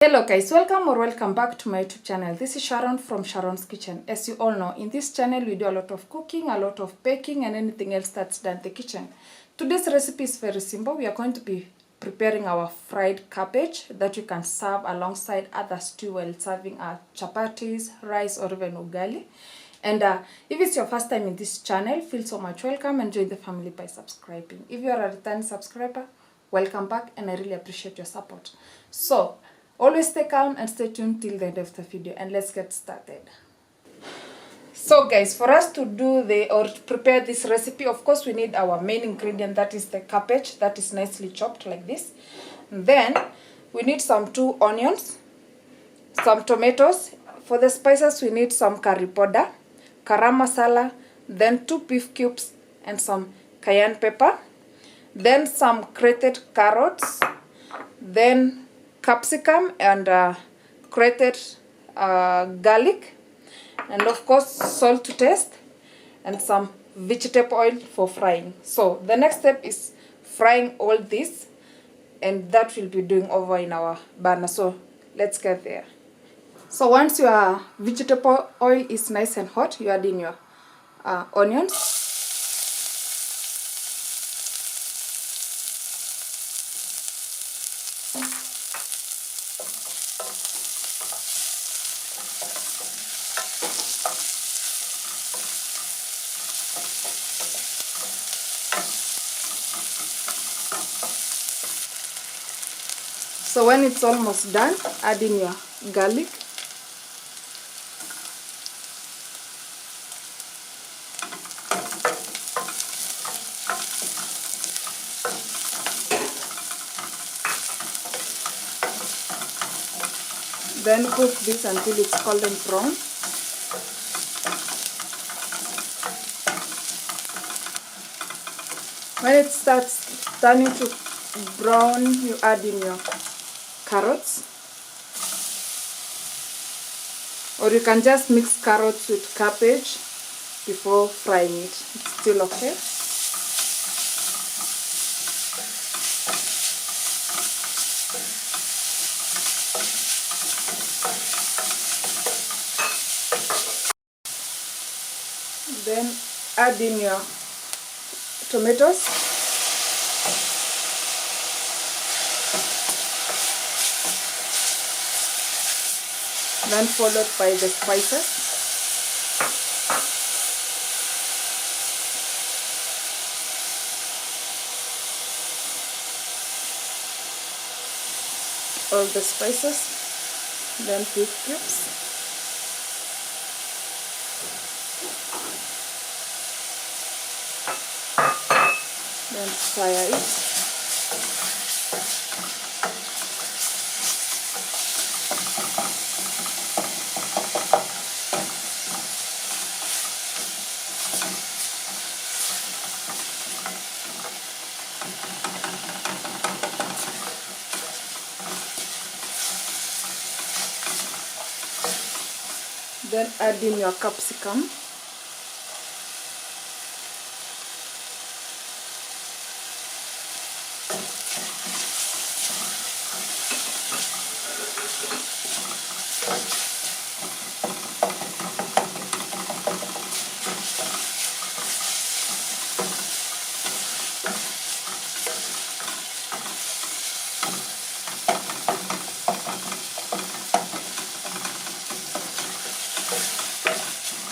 Hello guys, welcome back to my YouTube channel. This is Sharon from Sharon's Kitchen. As you all know, in this channel we do a lot of cooking, a lot of baking and anything else that's done in the kitchen. Today's recipe is very simple. We are going to be preparing our fried cabbage that you can serve alongside other stew while serving chapatis, rice or even ugali. And if it's your first time in this channel, feel so much welcome and join the family by subscribing. If you are a returning subscriber, welcome back and I really appreciate your support. So, always stay calm and stay tuned till the end of the video and let's get started. So guys, for us to do to prepare this recipe, of course we need our main ingredient, that is the cabbage that is nicely chopped like this. And then we need some 2 onions, some tomatoes. For the spices we need some curry powder, garam masala, then 2 beef cubes and some cayenne pepper, then some grated carrots, then capsicum and grated garlic, and of course salt to taste, and some vegetable oil for frying. So the next step is frying all this, and that will be doing over in our burner. So let's get there. So once your vegetable oil is nice and hot, you add in your onions. So when it's almost done, add in your garlic. Then cook this until it's golden brown. When it starts turning to brown, you add in your carrots, or you can just mix carrots with cabbage before frying it. It's still okay. Then add in your tomatoes. Then followed by the spices. All the spices. Then beef cubes. Then fire it. Then add in your capsicum.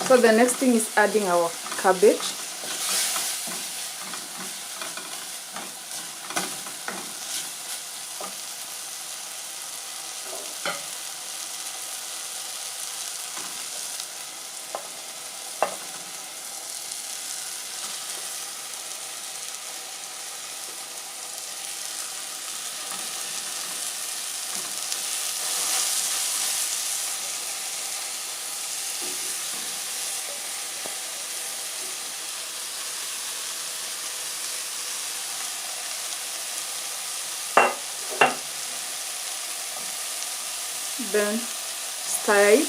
So the next thing is adding our cabbage. Then stir it.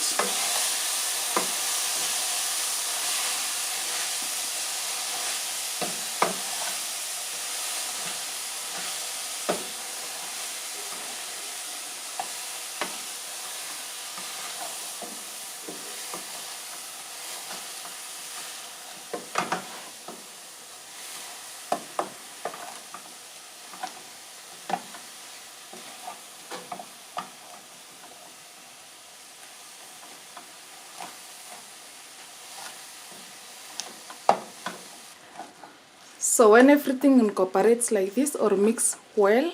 So when everything incorporates like this or mix well,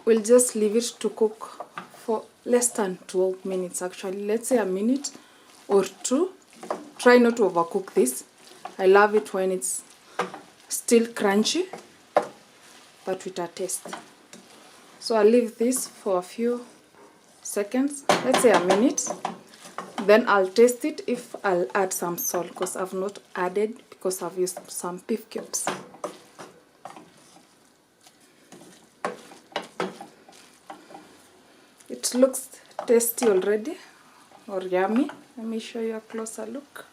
we'll just leave it to cook for less than 12 minutes actually. Let's say a minute or two. Try not to overcook this. I love it when it's still crunchy, but with a taste. So I'll leave this for a few seconds, let's say a minute. Then I'll taste it if I'll add some salt, because I've not added because I've used some beef cubes. It looks tasty already, or yummy. Let me show you a closer look.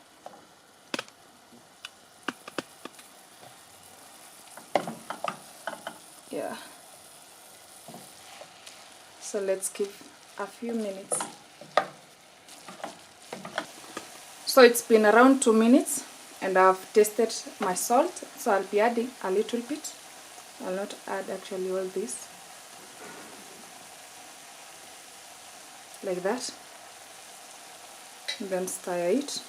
Yeah. So let's give a few minutes. So it's been around 2 minutes and I've tasted my salt. So I'll be adding a little bit. I'll not add actually all this. Like that. And then stir it.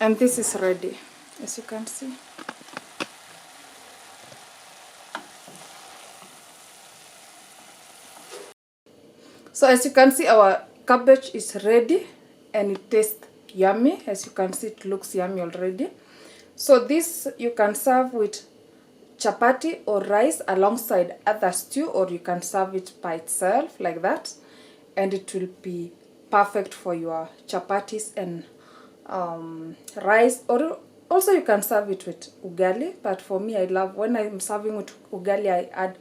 And this is ready, as you can see. So as you can see, our cabbage is ready and it tastes yummy. As you can see, it looks yummy already. So this you can serve with chapati or rice alongside other stew, or you can serve it by itself like that, and it will be perfect for your chapatis and rice, or also you can serve it with ugali. But for me, I love when I'm serving with ugali, I add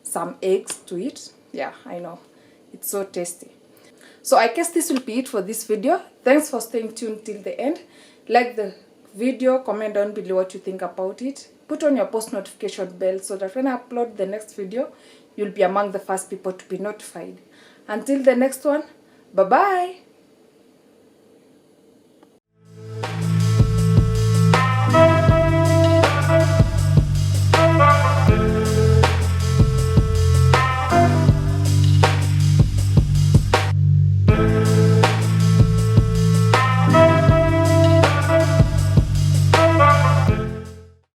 some eggs to it. Yeah, I know, it's so tasty. So I guess this will be it for this video. Thanks for staying tuned till the end. Like the video, comment down below what you think about it. Put on your post notification bell so that when I upload the next video, you'll be among the first people to be notified. Until the next one, bye bye.